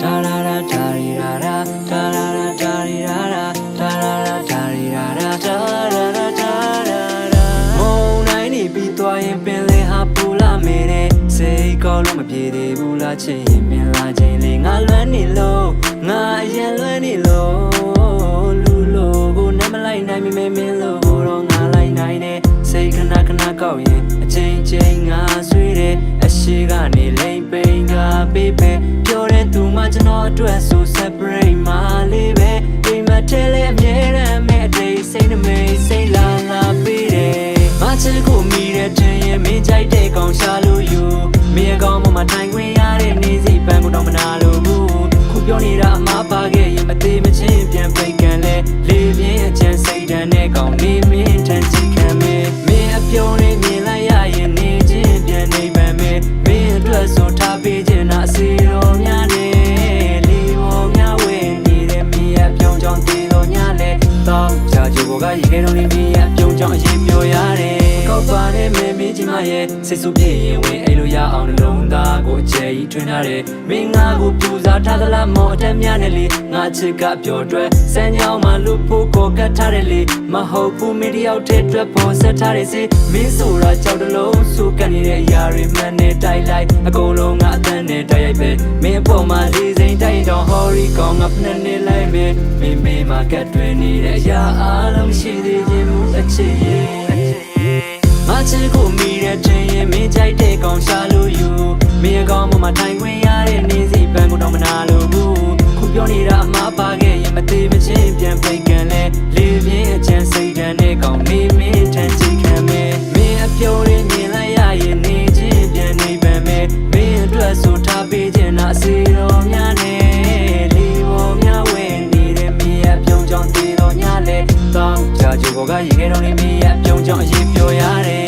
da da da da da da da da da da da da da da Mong nai ni bi twa yin pin le ha pu la me de sei kaw lo ma pye de bu la chin yin pin la chin le nga lwan ni lo nga ayan lwan ni lo lu lo ko na ma lai nai mi me min lo ko ro nga lai nai ne sei khana khana kaw yin a chain chain nga swee de a shi ga ni lain pain ga pe pe pyo de tu ma chno atwat so separate ma le be ai ma the le a mye ran me a dai sei na me sei la la pe de ma chi ko mi de tin yin me jai de kaung sha lo yu me kaung ma ma thai kwin ya de ni si pan ko dong ma na lo buခုပြောနေတာအမားပါခဲ့ရင်မသေးမချင်းပြန်ပိတ်ကန်လဲလေပြင်းအချမ်းစိတ်ဓာတ်နဲ့ကောင်းနေမင်းထန်ချင်ခံမဲမင်းအပြုံးလေးမြင်လိုက်ရရင်နေချင်းပြန်နေပန်မဲမင်းအတွက်ဆိုထားပေးခြင်းနာစီတော်များနဲ့လေပေါ်များဝဲနေတဲ့မင်းရဲ့ပြုံးကြောင့်တည်တော်ညလဲတော့ကြာကြဘောကရေခဲတော်လေးမင်းရဲ့ပြုံးကြောင့်အရင်ပြောရတယ်ကောက်ပါနဲ့မင်းကြီးမရဲ့စိတ်ဆူပြေရင်ဝင်အဲ့လိုရအောင်နှလုံးသားကိုအကျယ်ကြီးထွင်ထားတယ်မင်းငါကိုပြူစားထားသလားမော်အတက်များနဲ့လေငါချစ်ကပြောအတွက်စမ်းကြောင်းမှလူဖို့ကိုကတ်ထားတယ်လေမဟုတ်ဘူးမင်းတယောက်တည်းအတွက်ပေါ်ဆက်ထားတယ်စီမင်းဆိုတာကြောက်တလုံးစူကန်နေတဲ့အရာတွေမှန်နေတိုက်လိုက်အကုန်လုံးငါအတန်းနဲ့တိုက်ရိုက်ပဲမင်းအပေါ်မှာလေးစိမ်တိုက်တော့ဟော်ရီကောင်ငါဖနဲ့နေလိုက်မယ်မင်းမေးမှာကတ်တွင်နေတဲ့အရာအားလုံးရှိသေးခြင်းမူအချစ်ရဲ့ငါချစ်ကိုမိတဲ့တင်ရင်မင်းကြိုက်တဲ့ကောင်ရှာလို့ယူမင်းအကောင်မမထိုင်ခွင့်ရတဲ့နေစီပန်းကိုတော့မနာလို့ဘူးခုပြောနေတာအမှားပါခဲ့ရင်မသေးမချင်းပြန်ပိတ်ကန်လဲလေပြင်းအချမ်းစိတ်ဓာတ်နဲ့ကောင်နေမင်းထန်ချင်ခံမဲမင်းအပြုံးလေးမြင်လိုက်ရရင်နေချင်းပြန်နေပန်မဲမင်းအတွက်ဆိုထားပေးခြင်းနာစီတော်များနဲ့လေပေါ်များဝဲနေတဲ့မင်းရဲ့ပြုံးကြောင့်တည်တော်ညလဲတော့ကြာကြဘောကရေခဲတော်လေးမင်းရဲ့ပြုံးကြောင့်အရင်ပြောရတယ်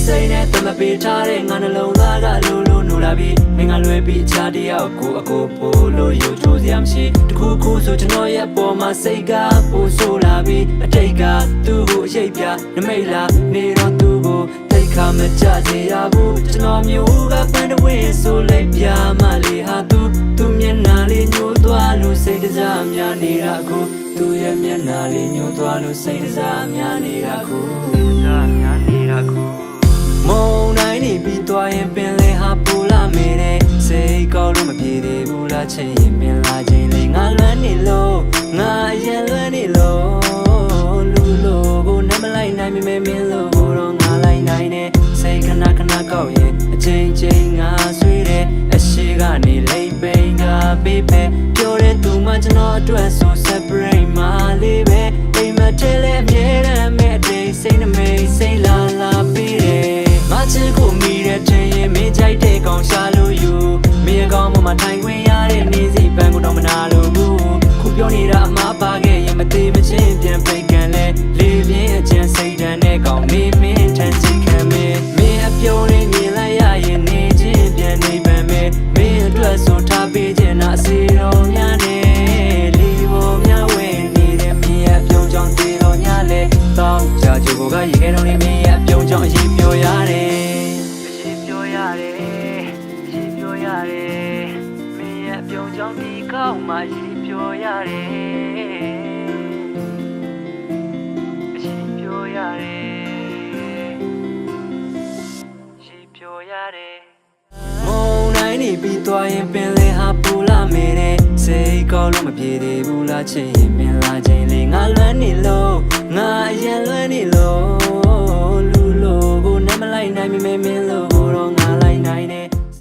စိတ်နဲ့တမပေးထားတဲ့ငါနှလုံးသားကလိုလိုနိုးလာပြီးမင်းကလွယ်ပြီးအခြားတယောက်ကိုအကိုပို့လို့ယူချိုးစရာမရှိတခုခုဆိုကျွန်တော်ရဲ့ပေါ်မှာစိတ်ကပို့ဆိုးလာပြီးအတိတ်ကသူ့ကိုအရေးပြနမိတ်လာနေတော့သူ့ကိုတိတ်ခါမကြစေရဘူးကျွန်တော်မျိုးကပန်းတဝင်းဆိုလိုက်ပြမလေးဟာသူ့မျက်နှာလေးညှိုးသွားလို့စိတ်တစားများနေတာကိုသူ့ရဲ့မျက်နှာလေးညှိုးသွားလို့စိတ်တစားများနေတာကိုမုံတိုင်းနေပြီးသွားရင်ပင်လေဟာပူလာမေတဲ့စိတ်ကောက်လို့မပြေသေးဘူးလားချင်ရင်ပင်လာခြင်းလေငါလွမ်းနေလို့ငါအရင်လွမ်းနေလို့လူလို့ကိုနမလိုက်နိုင်မင်းမင်းလို့ကိုတော့ငါလိုက်နိုင်တဲ့စိတ်ခဏခဏကောက်ရင်အချိန်ချင်းငါဆွေးတဲ့အရှိကနေလိမ့်ပိန်ကပေးပဲပြောတဲ့သူမှကျွန်တော်အတွက်ဆို separate မလေးပဲအိမ်မထဲလဲအမြဲတမ်းမဲ့အတိတ်စိတ်နှမိတ်စိတ်လာလာပြီးတယ်ငါချစ်ကိုမိတဲ့တင်ရင်မင်းကြိုက်တဲ့ကောင်ရှာလို့ယူမင်းအကောင်မမထိုင်ခွင့်ရတဲ့နေစီပန်းကိုတော့မနာလို့ဘူးခုပြောနေတာအမှားပါခဲ့ရင်မသေးမချင်းပြန်ပိတ်ကန်လဲလေပြင်းအချမ်းစိတ်ဓာတ်နဲ့ကောင်နေမင်းထန်ချင်ခံမဲမင်းအပြုံးလေးမြင်လိုက်ရရင်နေချင်းပြန်နေပန်မဲမင်းအတွက်ဆိုထားပေးခြင်းနာစီတော်များနဲ့လီပေါ်များဝဲနေတဲ့မင်းရဲ့ပြုံးကြောင့်တည်တော်ညလဲတော့ကြာကြဘောကရေခဲတော်လေးမင်းရဲ့ပြုံးကြောင့်အရင်ပြောရတယ်မင်းရဲ့ပြုံးကြောင့်ဒီကောက်မှရေပြောရတယ်အရှင်ပြောရတယ်ရေပြောရတယ်မုံတိုင်းနေပြီးသွားရင်ပင်လေဟာပူလာမေတဲ့စိတ်ကောက်လို့မပြေသေးဘူးလားချင်ရင်ပင်လာခြင်းလေငါလွမ်းနေလို့